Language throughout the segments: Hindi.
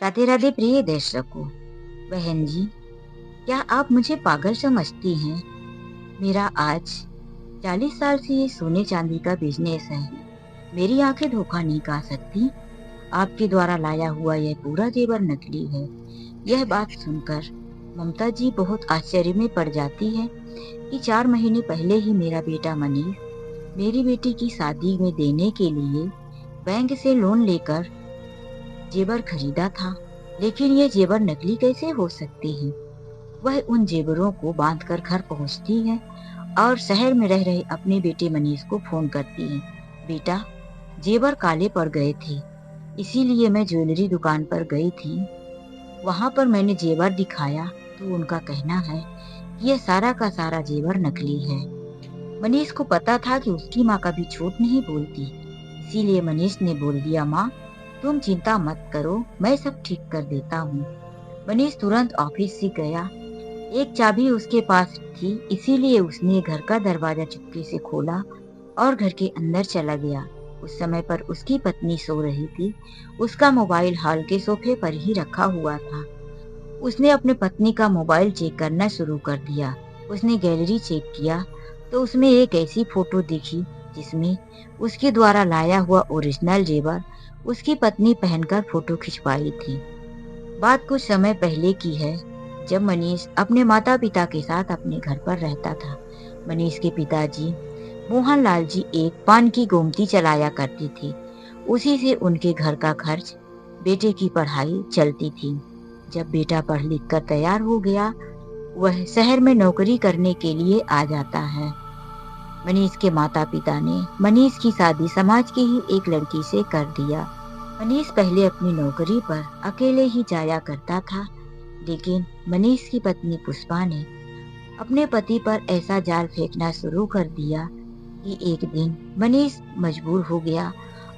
राधे राधे प्रिय दर्शकों। बहन जी, क्या आप मुझे पागल समझती हैं? मेरा आज 40 साल से ये सोने चांदी का बिजनेस है। मेरी आंखें धोखा नहीं खा सकती। आपके द्वारा लाया हुआ यह पूरा जेवर नकली है। यह बात सुनकर ममता जी बहुत आश्चर्य में पड़ जाती है कि 4 महीने पहले ही मेरा बेटा मनीष मेरी बेटी की शादी में देने के लिए बैंक से लोन लेकर जेवर खरीदा था। लेकिन ये जेवर नकली कैसे हो सकते हैं? वह उन जेवरों को बांधकर घर पहुंचती है और शहर में रह रहे अपने बेटे मनीष को फोन करती है। बेटा, जेवर काले पड़ गए थे, इसीलिए मैं ज्वेलरी दुकान पर गई थी। वहां पर मैंने जेवर दिखाया तो उनका कहना है कि यह सारा का सारा जेवर नकली है। मनीष को पता था कि उसकी माँ कभी झूठ नहीं बोलती, इसीलिए मनीष ने बोल दिया, माँ तुम चिंता मत करो, मैं सब ठीक कर देता हूँ। मनीष तुरंत ऑफिस से गया। एक चाबी उसके पास थी, इसीलिए उसने घर का दरवाजा चुपके से खोला और घर के अंदर चला गया। उस समय पर उसकी पत्नी सो रही थी। उसका मोबाइल हॉल के सोफे पर ही रखा हुआ था। उसने अपने पत्नी का मोबाइल चेक करना शुरू कर दिया। उसने गैलरी चेक किया तो उसमें एक ऐसी फोटो दिखी जिसमें उसके द्वारा लाया हुआ ओरिजिनल जेवर उसकी पत्नी पहनकर फोटो खिंचवाई थी। बात कुछ समय पहले की है, जब मनीष अपने माता पिता के साथ अपने घर पर रहता था। मनीष के पिताजी मोहन लाल जी एक पान की गोमती चलाया करती थी। उसी से उनके घर का खर्च, बेटे की पढ़ाई चलती थी। जब बेटा पढ़ लिख कर तैयार हो गया, वह शहर में नौकरी करने के लिए आ जाता है। मनीष के माता पिता ने मनीष की शादी समाज की ही एक लड़की से कर दिया। मनीष पहले अपनी नौकरी पर अकेले ही जाया करता था, लेकिन मनीष की पत्नी पुष्पा ने अपने पति पर ऐसा जाल फेंकना शुरू कर दिया कि एक दिन मनीष मजबूर हो गया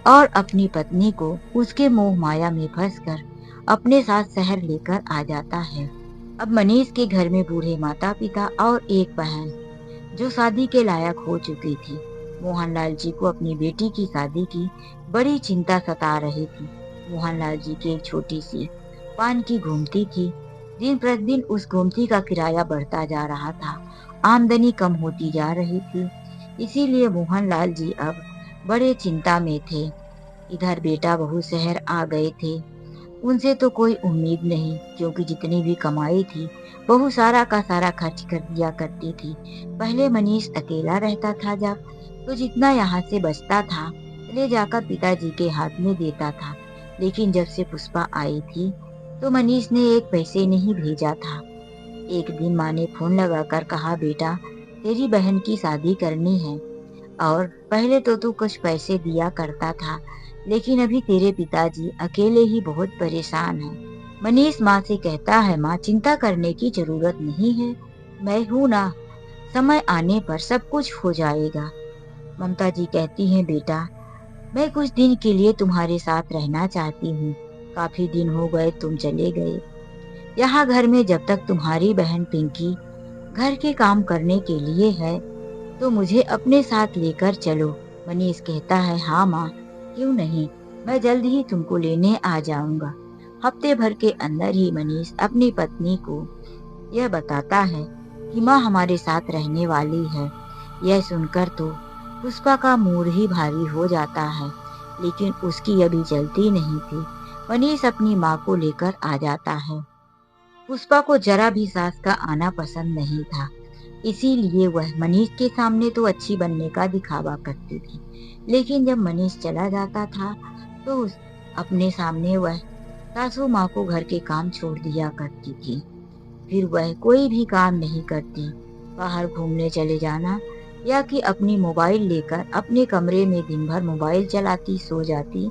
और अपनी पत्नी को उसके मोह माया में फंसकर अपने साथ शहर लेकर आ जाता है। अब मनीष के घर में बूढ़े माता पिता और एक बहन जो शादी के लायक हो चुकी थी। मोहनलाल जी को अपनी बेटी की शादी की बड़ी चिंता सता रही थी। मोहनलाल जी की एक छोटी सी पान की गोमती थी। दिन प्रतिदिन उस गोमती का किराया बढ़ता जा रहा था, आमदनी कम होती जा रही थी। इसीलिए मोहनलाल जी अब बड़े चिंता में थे। इधर बेटा बहू शहर आ गए थे। उनसे तो कोई उम्मीद नहीं, क्योंकि जितनी भी कमाई थी बहू सारा का सारा खर्च कर दिया करती थी। पहले मनीष अकेला रहता था, जब तो जितना यहाँ से बचता था ले जाकर पिताजी के हाथ में देता था। लेकिन जब से पुष्पा आई थी तो मनीष ने एक पैसे नहीं भेजा था। एक दिन माँ ने फोन लगाकर कहा, बेटा तेरी बहन की शादी करनी है और पहले तो तू कुछ पैसे दिया करता था, लेकिन अभी तेरे पिताजी अकेले ही बहुत परेशान हैं। मनीष माँ से कहता है, माँ चिंता करने की जरूरत नहीं है, मैं हूँ ना, समय आने पर सब कुछ हो जाएगा। ममता जी कहती हैं, बेटा मैं कुछ दिन के लिए तुम्हारे साथ रहना चाहती हूँ। काफी दिन हो गए तुम चले गए। यहाँ घर में जब तक तुम्हारी बहन पिंकी घर के काम करने के लिए है तो मुझे अपने साथ लेकर चलो। मनीष कहता है, हाँ माँ, क्यों नहीं, मैं जल्द ही तुमको लेने आ जाऊंगा। हफ्ते भर के अंदर ही मनीष अपनी पत्नी को यह बताता है कि माँ हमारे साथ रहने वाली है। यह सुनकर तो पुष्पा का मूड ही भारी हो जाता है, लेकिन उसकी अभी जल्दी नहीं थी। मनीष अपनी माँ को लेकर आ जाता है। पुष्पा को जरा भी सास का आना पसंद नहीं था, इसीलिए वह मनीष के सामने तो अच्छी बनने का दिखावा करती थी, लेकिन जब मनीष चला जाता था तो अपने सामने वह सासू माँ को घर के काम छोड़ दिया करती थी। फिर वह कोई भी काम नहीं करती। बाहर घूमने चले जाना या कि अपनी मोबाइल लेकर अपने कमरे में दिन भर मोबाइल चलाती सो जाती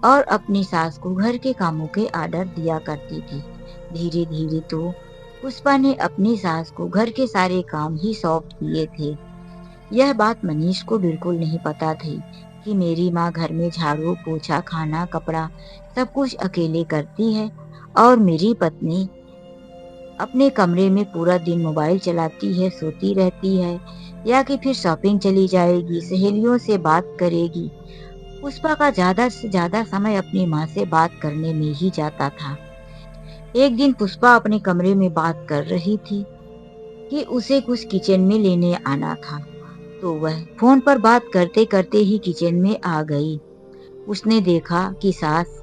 और अपनी सास को घर के कामों के आर्डर दिया करती थी। धीरे धीरे तो पुष्पा ने अपनी सास को घर के सारे काम ही सौंप दिए थे। यह बात मनीष को बिल्कुल नहीं पता थी कि मेरी माँ घर में झाड़ू पोछा खाना कपड़ा सब कुछ अकेले करती है और मेरी पत्नी अपने कमरे में पूरा दिन मोबाइल चलाती है, सोती रहती है या कि फिर शॉपिंग चली जाएगी, सहेलियों से बात करेगी। पुष्पा का ज्यादा से ज्यादा समय अपनी माँ से बात करने में ही जाता था। एक दिन पुष्पा अपने कमरे में बात कर रही थी कि उसे कुछ किचन में लेने आना था, तो वह फोन पर बात करते करते ही किचन में आ गई। उसने देखा कि सास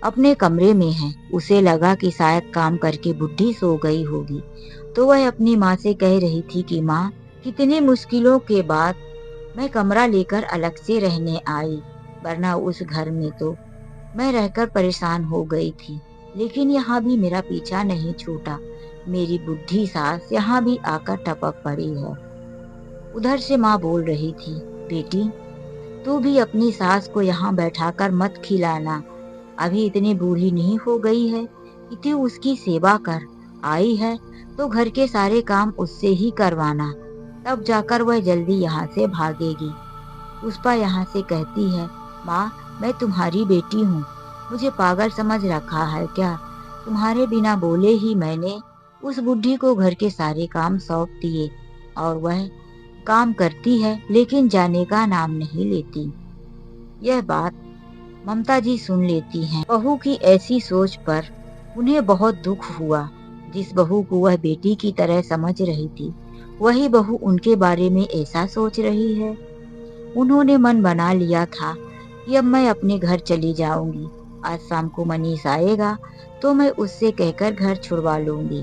अपने कमरे में है। उसे लगा कि शायद काम करके बुढ़ी सो गई होगी, तो वह अपनी माँ से कह रही थी कि माँ, कितनी मुश्किलों के बाद मैं कमरा लेकर अलग से रहने आई, वरना उस घर में तो मैं रहकर परेशान हो गई थी। लेकिन यहाँ भी मेरा पीछा नहीं छूटा। मेरी बुढ़ी सास यहाँ भी आकर टपक पड़ी है। उधर से माँ बोल रही थी, बेटी तू भी अपनी सास को यहाँ बैठाकर मत खिलाना। अभी इतनी बूढ़ी नहीं हो गई है कि तू उसकी सेवा कर। आई है तो घर के सारे काम उससे ही करवाना, तब जाकर वह जल्दी यहाँ से भागेगी। पुष्पा यहाँ से कहती है, माँ मैं तुम्हारी बेटी हूँ, मुझे पागल समझ रखा है क्या? तुम्हारे बिना बोले ही मैंने उस बुढ़ी को घर के सारे काम सौंप दिए और वह काम करती है, लेकिन जाने का नाम नहीं लेती। यह बात ममता जी सुन लेती हैं। बहू की ऐसी सोच पर उन्हें बहुत दुख हुआ। जिस बहू को वह बेटी की तरह समझ रही थी, वही बहू उनके बारे में ऐसा सोच रही है। उन्होंने मन बना लिया था कि अब मैं अपने घर चली जाऊंगी। आज शाम को मनीष आएगा तो मैं उससे कहकर घर छुड़वा लूंगी।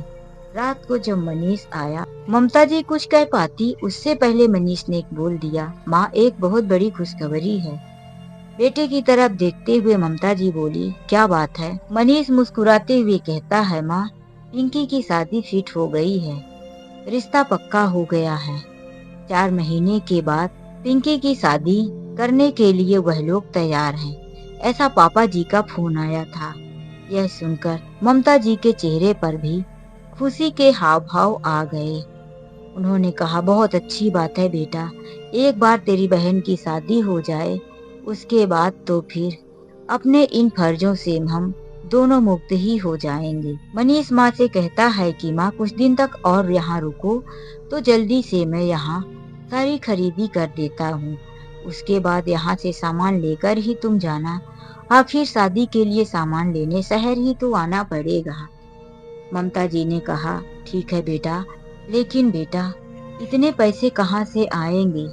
रात को जब मनीष आया, ममता जी कुछ कह पाती उससे पहले मनीष ने बोल दिया, माँ एक बहुत बड़ी खुशखबरी है। बेटे की तरफ देखते हुए ममता जी बोली, क्या बात है? मनीष मुस्कुराते हुए कहता है, माँ पिंकी की शादी फिट हो गई है, रिश्ता पक्का हो गया है। 4 महीने के बाद पिंकी की शादी करने के लिए वह लोग तैयार हैं, ऐसा पापा जी का फोन आया था। यह सुनकर ममता जी के चेहरे पर भी खुशी के हाव भाव आ गए। उन्होंने कहा, बहुत अच्छी बात है बेटा, एक बार तेरी बहन की शादी हो जाए, उसके बाद तो फिर अपने इन फर्जों से हम दोनों मुक्त ही हो जाएंगे। मनीष माँ से कहता है कि माँ कुछ दिन तक और यहाँ रुको, तो जल्दी से मैं यहाँ सारी खरीदी कर देता हूँ। उसके बाद यहाँ से सामान लेकर ही तुम जाना। आखिर शादी के लिए सामान लेने शहर ही तो आना पड़ेगा। ममता जी ने कहा, ठीक है बेटा, लेकिन बेटा इतने पैसे कहाँ से आएंगे?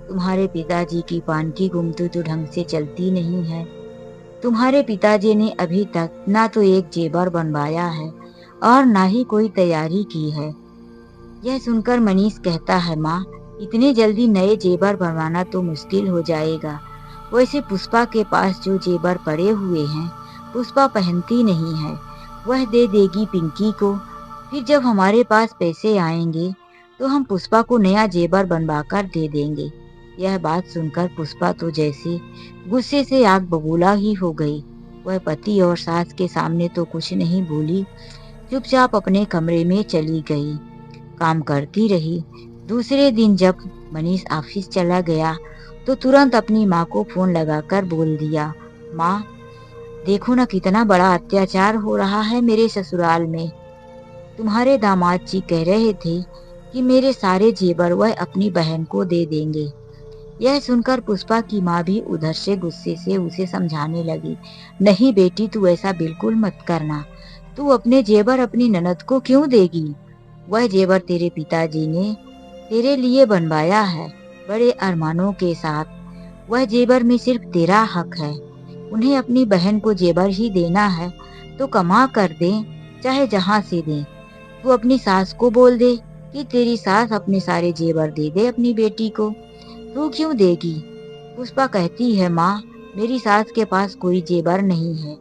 तुम्हारे पिताजी की पान की गुमटी तो ढंग से चलती नहीं है। तुम्हारे पिताजी ने अभी तक ना तो एक जेवर बनवाया है और ना ही कोई तैयारी की है। यह सुनकर मनीष कहता है, माँ इतनी जल्दी नए जेवर बनवाना तो मुश्किल हो जाएगा। वैसे पुष्पा के पास जो जेवर पड़े हुए हैं पुष्पा पहनती नहीं है, वह दे देगी पिंकी को। फिर जब हमारे पास पैसे आएंगे तो हम पुष्पा को नया जेवर बनवाकर दे देंगे। यह बात सुनकर पुष्पा तो जैसे गुस्से से आग बबूला ही हो गई। वह पति और सास के सामने तो कुछ नहीं बोली, चुपचाप अपने कमरे में चली गई, काम करती रही। दूसरे दिन जब मनीष ऑफिस चला गया तो तुरंत अपनी माँ को फोन लगाकर बोल दिया, माँ देखो ना कितना बड़ा अत्याचार हो रहा है मेरे ससुराल में। तुम्हारे दामाद जी कह रहे थे कि मेरे सारे जेवर वह अपनी बहन को दे देंगे। यह सुनकर पुष्पा की माँ भी उधर से गुस्से से उसे समझाने लगी, नहीं बेटी तू ऐसा बिल्कुल मत करना। तू अपने जेवर अपनी ननद को क्यों देगी? वह जेवर तेरे पिताजी ने तेरे लिए बनवाया है, बड़े अरमानों के साथ। वह जेवर में सिर्फ तेरा हक है। उन्हें अपनी बहन को जेवर ही देना है तो कमा कर दे, चाहे जहाँ से दे। तू अपनी सास को बोल दे कि तेरी सास अपने सारे जेवर दे दे अपनी बेटी को, तू क्यों देगी? पुष्पा कहती है, माँ मेरी सास के पास कोई जेवर नहीं है।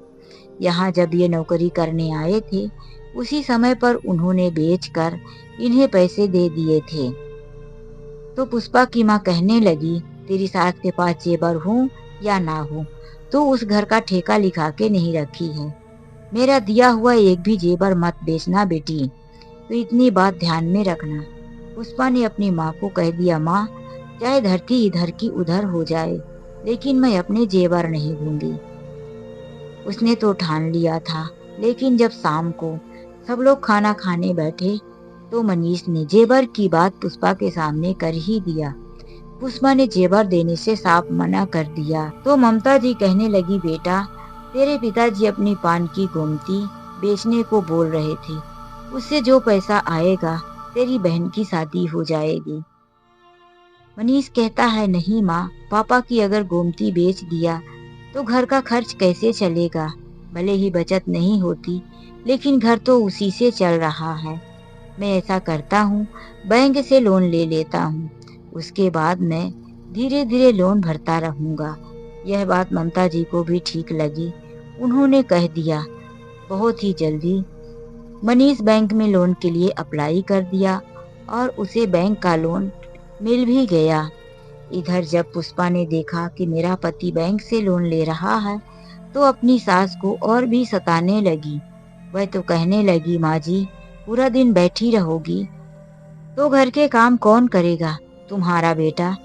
यहाँ जब ये नौकरी करने आए थे उसी समय पर उन्होंने बेचकर इन्हें पैसे दे दिए थे। तो पुष्पा की माँ कहने लगी, तेरी सास के पास जेवर हो या ना हो, तो उस घर का ठेका लिखा के नहीं रखी है। मेरा दिया हुआ एक भी जेवर मत बेचना बेटी, तो इतनी बात ध्यान में रखना। पुष्पा ने अपनी माँ को कह दिया, माँ चाहे धरती इधर की उधर हो जाए, लेकिन मैं अपने जेवर नहीं दूंगी। उसने तो ठान लिया था। लेकिन जब शाम को सब लोग खाना खाने बैठे तो मनीष ने जेवर की बात पुष्पा के सामने कर ही दिया। पुष्पा ने जेवर देने से साफ मना कर दिया। तो ममता जी कहने लगी, बेटा तेरे पिताजी अपनी पान की गोमती बेचने को बोल रहे थे। उससे जो पैसा आएगा तेरी बहन की शादी हो जाएगी। मनीष कहता है, नहीं माँ, पापा की अगर गोमती बेच दिया तो घर का खर्च कैसे चलेगा। भले ही बचत नहीं होती लेकिन घर तो उसी से चल रहा है। मैं ऐसा करता हूँ, बैंक से लोन ले लेता हूँ, उसके बाद मैं धीरे धीरे लोन भरता रहूंगा। यह बात ममता जी को भी ठीक लगी। उन्होंने कह दिया, बहुत ही जल्दी मनीष बैंक में लोन के लिए अप्लाई कर दिया और उसे बैंक का लोन मिल भी गया। इधर जब पुष्पा ने देखा कि मेरा पति बैंक से लोन ले रहा है तो अपनी सास को और भी सताने लगी। वह तो कहने लगी, माँ जी पूरा दिन बैठी रहोगी तो घर के काम कौन करेगा। तुम्हारा बेटा,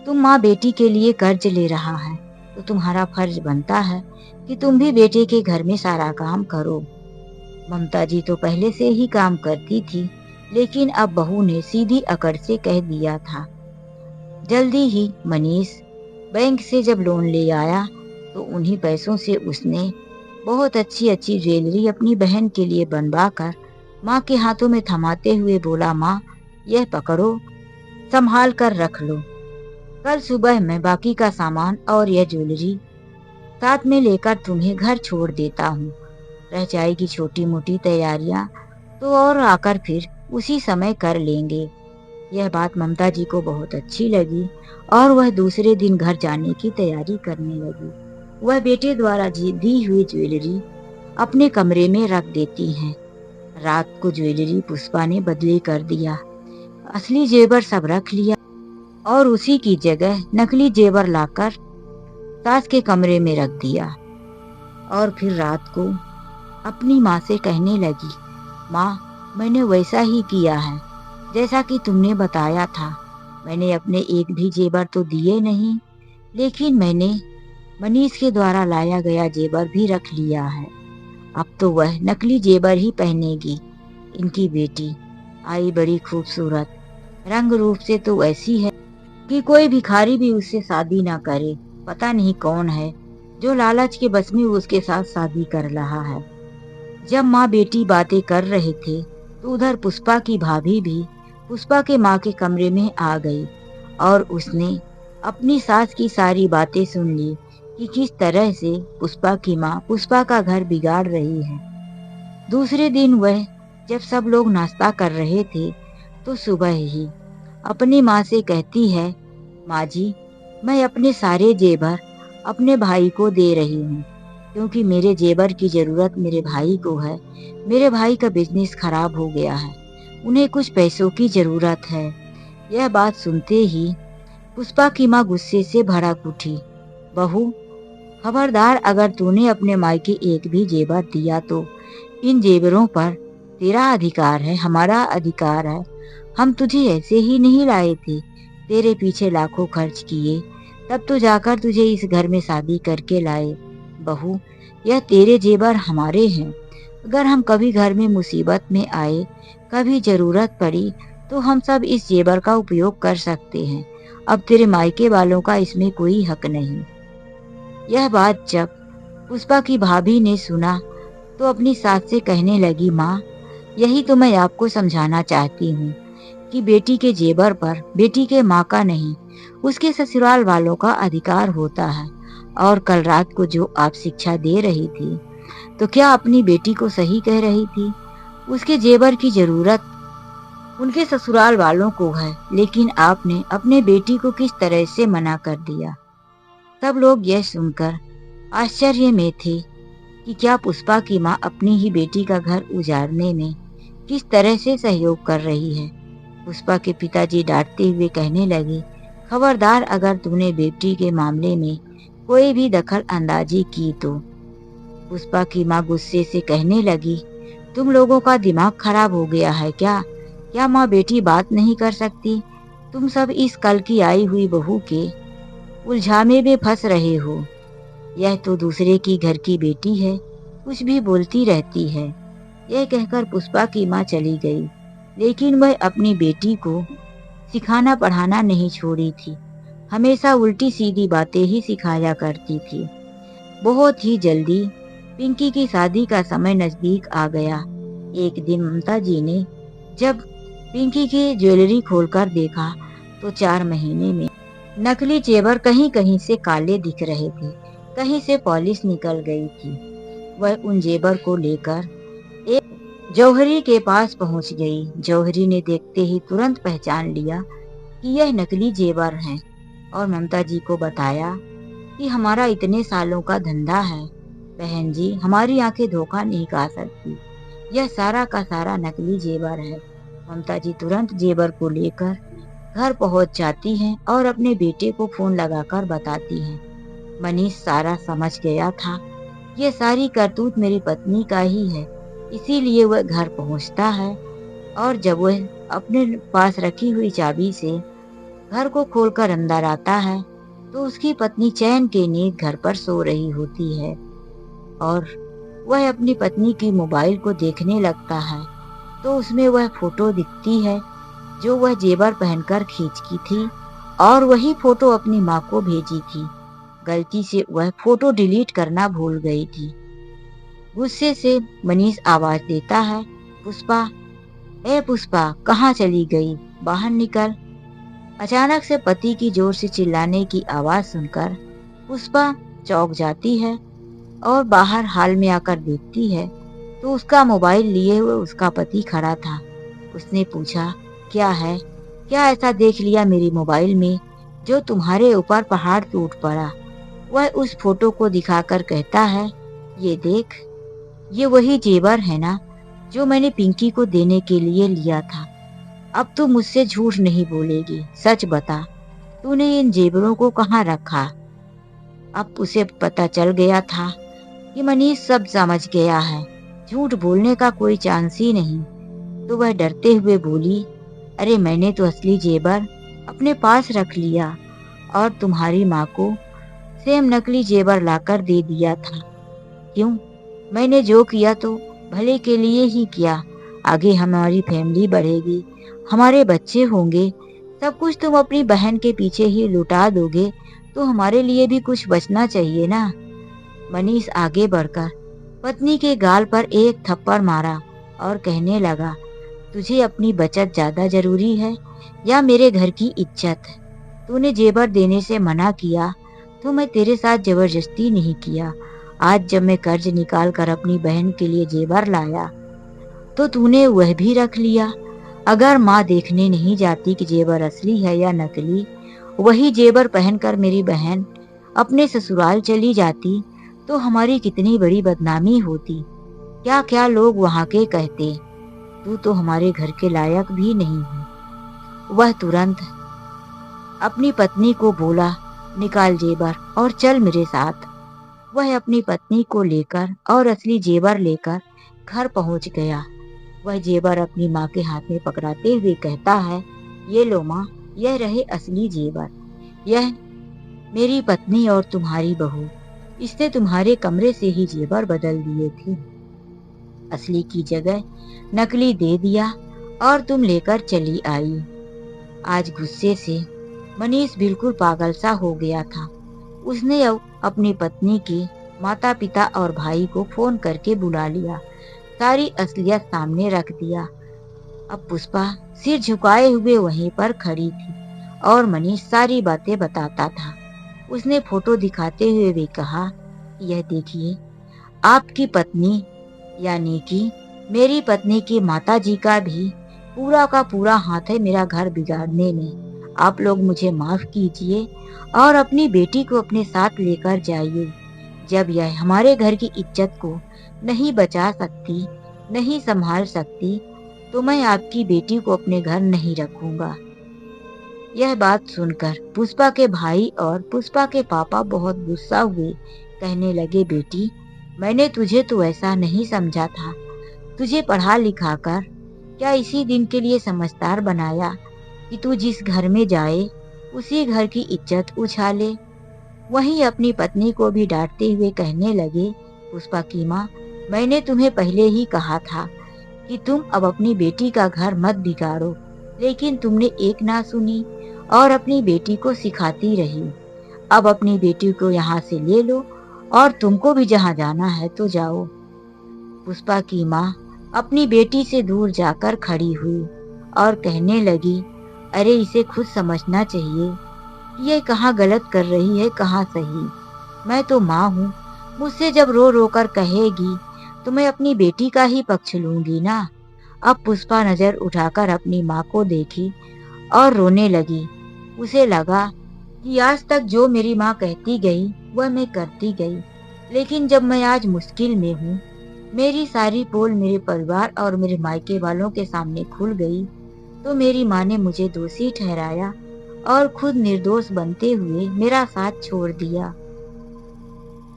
तुम माँ बेटी के लिए कर्ज ले रहा है तो तुम्हारा फर्ज बनता है कि तुम भी बेटे के घर में सारा काम करो। ममता जी तो पहले से ही काम करती थी लेकिन अब बहू ने सीधी अकड़ से कह दिया था। जल्दी ही मनीष बैंक से जब लोन ले आया तो उन्हीं पैसों से उसने बहुत अच्छी अच्छी ज्वेलरी अपनी बहन के लिए बनवा कर माँ के हाथों में थमाते हुए बोला, माँ यह पकड़ो, संभाल कर रख लो। कल सुबह मैं बाकी का सामान और यह ज्वेलरी साथ में लेकर तुम्हें घर छोड़ देता हूँ। रह जाएगी छोटी मोटी तैयारियां तो और आकर फिर उसी समय कर लेंगे। यह बात ममता जी को बहुत अच्छी लगी और वह दूसरे दिन घर जाने की तैयारी करने लगी। वह बेटे द्वारा दी हुई ज्वेलरी अपने कमरे में रख देती हैं। रात को ज्वेलरी पुष्पा ने बदली कर दिया, असली जेवर सब रख लिया और उसी की जगह नकली जेवर लाकर सास के कमरे में रख दिया। और फिर रात को अपनी माँ से कहने लगी, माँ मैंने वैसा ही किया है जैसा कि तुमने बताया था। मैंने अपने एक भी जेवर तो दिए नहीं, लेकिन मैंने मनीष के द्वारा लाया गया जेवर भी रख लिया है। अब तो वह नकली जेवर ही पहनेगी। इनकी बेटी आई बड़ी खूबसूरत, रंग रूप से तो ऐसी है कि कोई भिखारी भी उससे शादी ना करे। पता नहीं कौन है जो लालच के बस में उसके साथ शादी कर रहा है। जब माँ बेटी बातें कर रहे थे तो उधर पुष्पा की भाभी भी पुष्पा के माँ के कमरे में आ गई और उसने अपनी सास की सारी बातें सुन ली कि किस तरह से पुष्पा की माँ पुष्पा का घर बिगाड़ रही है। दूसरे दिन वह जब सब लोग नाश्ता कर रहे थे तो सुबह ही अपनी माँ से कहती है, माँ जी मैं अपने सारे जेवर अपने भाई को दे रही हूँ क्योंकि मेरे जेवर की जरूरत मेरे भाई को है। मेरे भाई का बिजनेस खराब हो गया है, उन्हें कुछ पैसों की जरूरत है। यह बात सुनते ही पुष्पा की माँ गुस्से से भड़क उठी। बहू खबरदार, अगर तूने अपने मायके एक भी जेवर दिया तो इन जेवरों पर तेरा अधिकार है, हमारा अधिकार है। हम तुझे ऐसे ही नहीं लाए थे, तेरे पीछे लाखों खर्च किए तब तो जाकर तुझे इस घर में शादी करके लाए। बहू यह तेरे जेवर हमारे हैं। अगर हम कभी घर में मुसीबत में आए, कभी जरूरत पड़ी तो हम सब इस जेवर का उपयोग कर सकते हैं। अब तेरे मायके वालों का इसमें कोई हक नहीं। यह बात जब पुष्पा की भाभी ने सुना तो अपनी सास से कहने लगी, माँ यही तो मैं आपको समझाना चाहती हूँ कि बेटी के जेवर पर बेटी के माँ का नहीं, उसके ससुराल वालों का अधिकार होता है। और कल रात को जो आप शिक्षा दे रही थी तो क्या अपनी बेटी को सही कह रही थी। उसके जेवर की जरूरत उनके ससुराल वालों को है, लेकिन आपने अपने बेटी को किस तरह से मना कर दिया। सब लोग यह सुनकर आश्चर्य में थे कि क्या पुष्पा की माँ अपनी ही बेटी का घर उजाड़ने में किस तरह से सहयोग कर रही है। पुष्पा के पिताजी डांटते हुए कहने लगे, खबरदार, अगर तूने बेटी के मामले में कोई भी दखल अंदाजी की तो। पुष्पा की माँ गुस्से से कहने लगी, तुम लोगों का दिमाग खराब हो गया है क्या। क्या माँ बेटी बात नहीं कर सकती। तुम सब इस कल की आई हुई बहू के उलझामे में फंस रहे हो। यह तो दूसरे की घर की बेटी है, कुछ भी बोलती रहती है। यह कहकर पुष्पा की माँ चली गई, लेकिन वह अपनी बेटी को सिखाना पढ़ाना नहीं छोड़ी थी। हमेशा उल्टी सीधी बातें ही सिखाया करती थी। बहुत ही जल्दी पिंकी की शादी का समय नजदीक आ गया। एक दिन ममता जी ने जब पिंकी की ज्वेलरी खोलकर देखा तो 4 महीने में नकली जेवर कहीं कहीं से काले दिख रहे थे, कहीं से पॉलिश निकल गई थी। वह उन जेवर को लेकर एक जौहरी के पास पहुंच गई। जौहरी ने देखते ही तुरंत पहचान लिया कि यह नकली जेवर हैं और ममता जी को बताया कि हमारा इतने सालों का धंधा है। बहन जी, हमारी आंखें धोखा नहीं खा सकती, यह सारा का सारा नकली जेवर है। ममता जी तुरंत जेवर को लेकर घर पहुंच जाती हैं और अपने बेटे को फोन लगाकर बताती हैं। मनीष सारा समझ गया था, ये सारी करतूत मेरी पत्नी का ही है, इसीलिए वह घर पहुंचता है और जब वह अपने पास रखी हुई चाबी से घर को खोलकर अंदर आता है तो उसकी पत्नी चैन के नींद घर पर सो रही होती है और वह अपनी पत्नी की मोबाइल को देखने लगता है तो उसमें वह फोटो दिखती है जो वह जेवर पहनकर खींची थी और वही फोटो अपनी माँ को भेजी थी। गलती से वह फोटो डिलीट करना भूल गई थी। गुस्से से मनीष आवाज देता है, पुष्पा, ए पुष्पा, कहाँ चली गई, बाहर निकल। अचानक से पति की जोर से चिल्लाने की आवाज सुनकर पुष्पा चौंक जाती है और बाहर हाल में आकर देखती है तो उसका मोबाइल लिए हुए उसका पति खड़ा था। उसने पूछा, क्या है, क्या ऐसा देख लिया मेरी मोबाइल में जो तुम्हारे ऊपर पहाड़ टूट पड़ा। वह उस फोटो को दिखाकर कहता है, ये देख, ये वही जेवर है ना जो मैंने पिंकी को देने के लिए लिया था। अब तू मुझसे झूठ नहीं बोलेगी, सच बता, तूने इन जेवरों को कहाँ रखा। अब उसे पता चल गया था कि मनीष सब समझ गया है, झूठ बोलने का कोई चांस ही नहीं। तो वह डरते हुए बोली, अरे मैंने तो असली जेवर अपने पास रख लिया और तुम्हारी माँ को सेम नकली जेवर लाकर दे दिया था। क्यों, मैंने जो किया तो भले के लिए ही किया। आगे हमारी फैमिली बढ़ेगी, हमारे बच्चे होंगे, सब कुछ तुम अपनी बहन के पीछे ही लुटा दोगे तो हमारे लिए भी कुछ बचना चाहिए ना। मनीष आगे बढ़कर पत्नी के गाल पर एक थप्पड़ मारा और कहने लगा, तुझे अपनी बचत ज्यादा जरूरी है या मेरे घर की इज्जत। तूने जेवर देने से मना किया तो मैं तेरे साथ जबरदस्ती नहीं किया। आज जब मैं कर्ज निकाल कर अपनी बहन के लिए जेवर लाया तो तूने वह भी रख लिया। अगर माँ देखने नहीं जाती कि जेवर असली है या नकली, वही जेवर पहनकर मेरी बहन अपने ससुराल चली जाती तो हमारी कितनी बड़ी बदनामी होती। क्या क्या लोग वहाँ के कहते, तू तो हमारे घर के लायक भी नहीं है। वह तुरंत अपनी पत्नी को बोला, निकाल जेवर और चल मेरे साथ। वह अपनी पत्नी को लेकर और असली जेवर लेकर घर पहुंच गया। वह जेवर अपनी माँ के हाथ में पकड़ाते हुए कहता है, ये लो माँ, यह रहे असली जेवर। यह मेरी पत्नी और तुम्हारी बहू, इसने तुम्हारे कमरे से ही जेवर बदल दिए थे, असली की जगह नकली दे दिया और तुम लेकर चली आई। आज गुस्से से मनीष बिल्कुल पागल सा हो गया था। उसने अब अपनी पत्नी के माता पिता और भाई को फोन करके बुला लिया, सारी असलियत सामने रख दिया। अब पुष्पा सिर झुकाए हुए वहीं पर खड़ी थी और मनीष सारी बातें बताता था। उसने फोटो दिखाते हुए भी कहा, यह देखिए, आपकी पत्नी यानी कि मेरी पत्नी की माता जी का भी पूरा का पूरा हाथ है मेरा घर बिगाड़ने में। आप लोग मुझे माफ कीजिए और अपनी बेटी को अपने साथ लेकर जाइए। जब यह हमारे घर की इज्जत को नहीं बचा सकती, नहीं संभाल सकती, तो मैं आपकी बेटी को अपने घर नहीं रखूंगा। यह बात सुनकर पुष्पा के भाई और पुष्पा के पापा बहुत गुस्सा हुए। कहने लगे, बेटी, मैंने तुझे तो ऐसा नहीं समझा था। तुझे पढ़ा लिखा कर क्या इसी दिन के लिए समझदार बनाया कि तू जिस घर में जाए उसी घर की इज्जत उछाले। वहीं अपनी पत्नी को भी डांटते हुए कहने लगे, पुष्पा की माँ, मैंने तुम्हें पहले ही कहा था कि तुम अब अपनी बेटी का घर मत बिगाड़ो, लेकिन तुमने एक ना सुनी और अपनी बेटी को सिखाती रही। अब अपनी बेटी को यहाँ से ले लो और तुमको भी जहाँ जाना है तो जाओ। पुष्पा की माँ अपनी बेटी से दूर जाकर खड़ी हुई और कहने लगी, अरे इसे खुद समझना चाहिए कि ये कहाँ गलत कर रही है, कहाँ सही। मैं तो माँ हूँ, मुझसे जब रो रो कर कहेगी तो मैं अपनी बेटी का ही पक्ष लूंगी ना। अब पुष्पा नजर उठाकर अपनी माँ को देखी और रोने लगी। उसे लगा कि आज तक जो मेरी माँ कहती गई वह मैं करती गई, लेकिन जब मैं आज मुश्किल में हूँ, मेरी सारी पोल मेरे परिवार और मेरे मायके वालों के सामने खुल गई, तो मेरी माँ ने मुझे दोषी ठहराया और खुद निर्दोष बनते हुए मेरा साथ छोड़ दिया।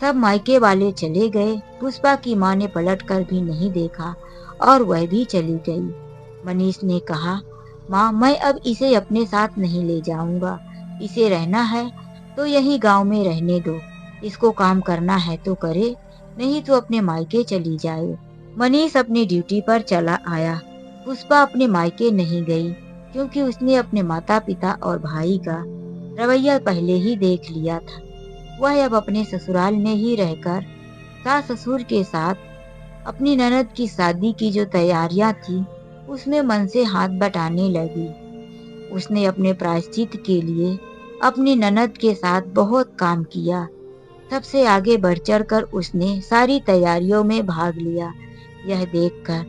तब मायके वाले चले गए। पुष्पा की माँ ने पलटकर भी नहीं देखा और वह भी चली गई। मनीष ने कहा, माँ मैं अब इसे अपने साथ नहीं ले जाऊंगा। इसे रहना है तो यही गांव में रहने दो। इसको काम करना है तो करे, नहीं तो अपने मायके चली जाए। मनीष अपनी ड्यूटी पर चला आया। पुष्पा अपने मायके नहीं गई क्योंकि उसने अपने माता पिता और भाई का रवैया पहले ही देख लिया था। वह अब अपने ससुराल में ही रहकर सास ससुर के साथ अपनी ननद की शादी की जो तैयारियां थी उसमें मन से हाथ बटाने लगी। उसने अपने प्रायश्चित के लिए अपनी ननद के साथ बहुत काम किया। सबसे आगे बढ़ चढ़ कर उसने सारी तैयारियों में भाग लिया। यह देखकर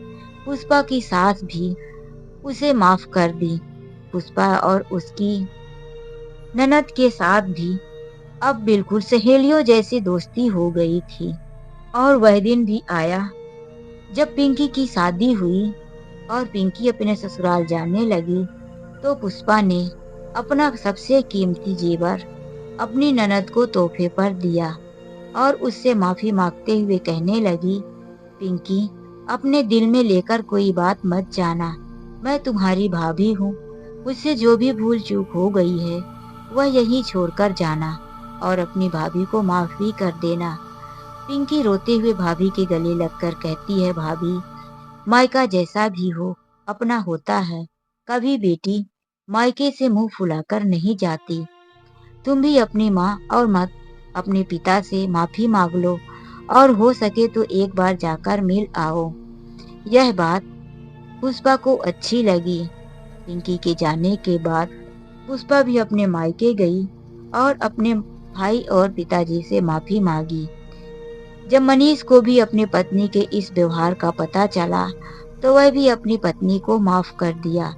पुष्पा की सास भी उसे माफ कर दी। पुष्पा और उसकी ननद के साथ भी अब बिल्कुल सहेलियों जैसी दोस्ती हो गई थी। और वह दिन भी आया जब पिंकी की शादी हुई और पिंकी अपने ससुराल जाने लगी, तो पुष्पा ने अपना सबसे कीमती जेवर अपनी ननद को तोहफे पर दिया और उससे माफी मांगते हुए कहने लगी, पिंकी अपने दिल में लेकर कोई बात मत जाना। मैं तुम्हारी भाभी हूँ। मुझसे जो भी भूल चूक हो गई है वह यहीं छोड़कर जाना और अपनी भाभी को माफ भी कर देना। पिंकी रोते हुए भाभी के गले लगकर कहती है, भाभी मायका जैसा भी हो अपना होता है। कभी बेटी मायके से मुंह फुलाकर नहीं जाती। तुम भी अपनी माँ और मत अपने पिता से माफी मांग लो और हो सके तो एक बार जाकर मिल आओ। यह बात पुष्पा को अच्छी लगी। पिंकी के जाने के बाद पुष्पा भी अपने मायके गई और अपने भाई और पिताजी से माफी मांगी। जब मनीष को भी अपनी पत्नी के इस व्यवहार का पता चला तो वह भी अपनी पत्नी को माफ कर दिया।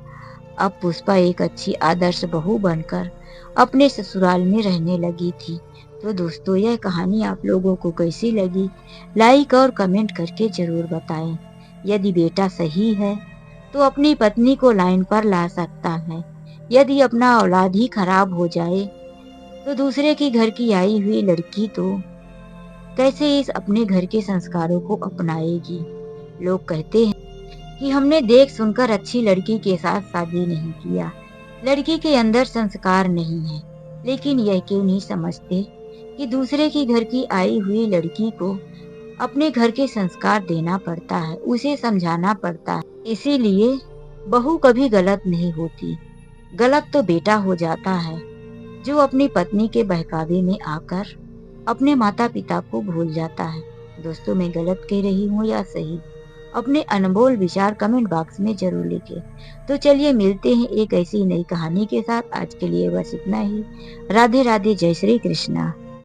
अब पुष्पा एक अच्छी आदर्श बहू बनकर अपने ससुराल में रहने लगी थी। तो दोस्तों यह कहानी आप लोगों को कैसी लगी, लाइक और कमेंट करके जरूर बताएं। यदि बेटा सही है तो अपनी पत्नी को लाइन पर ला सकता है। यदि अपना औलाद ही खराब हो जाए तो दूसरे के घर की आई हुई लड़की तो कैसे इस अपने घर के संस्कारों को अपनाएगी। लोग कहते हैं कि हमने देख सुनकर अच्छी लड़की के साथ शादी नहीं किया, लड़की के अंदर संस्कार नहीं है। लेकिन यह क्यों नहीं समझते कि दूसरे के घर की आई हुई लड़की को अपने घर के संस्कार देना पड़ता है, उसे समझाना पड़ता है। इसीलिए बहू कभी गलत नहीं होती, गलत तो बेटा हो जाता है जो अपनी पत्नी के बहकावे में आकर अपने माता पिता को भूल जाता है। दोस्तों मैं गलत कह रही हूँ या सही, अपने अनमोल विचार कमेंट बॉक्स में जरूर लिखें। तो चलिए मिलते हैं एक ऐसी नई कहानी के साथ। आज के लिए बस इतना ही। राधे राधे, जय श्री कृष्णा।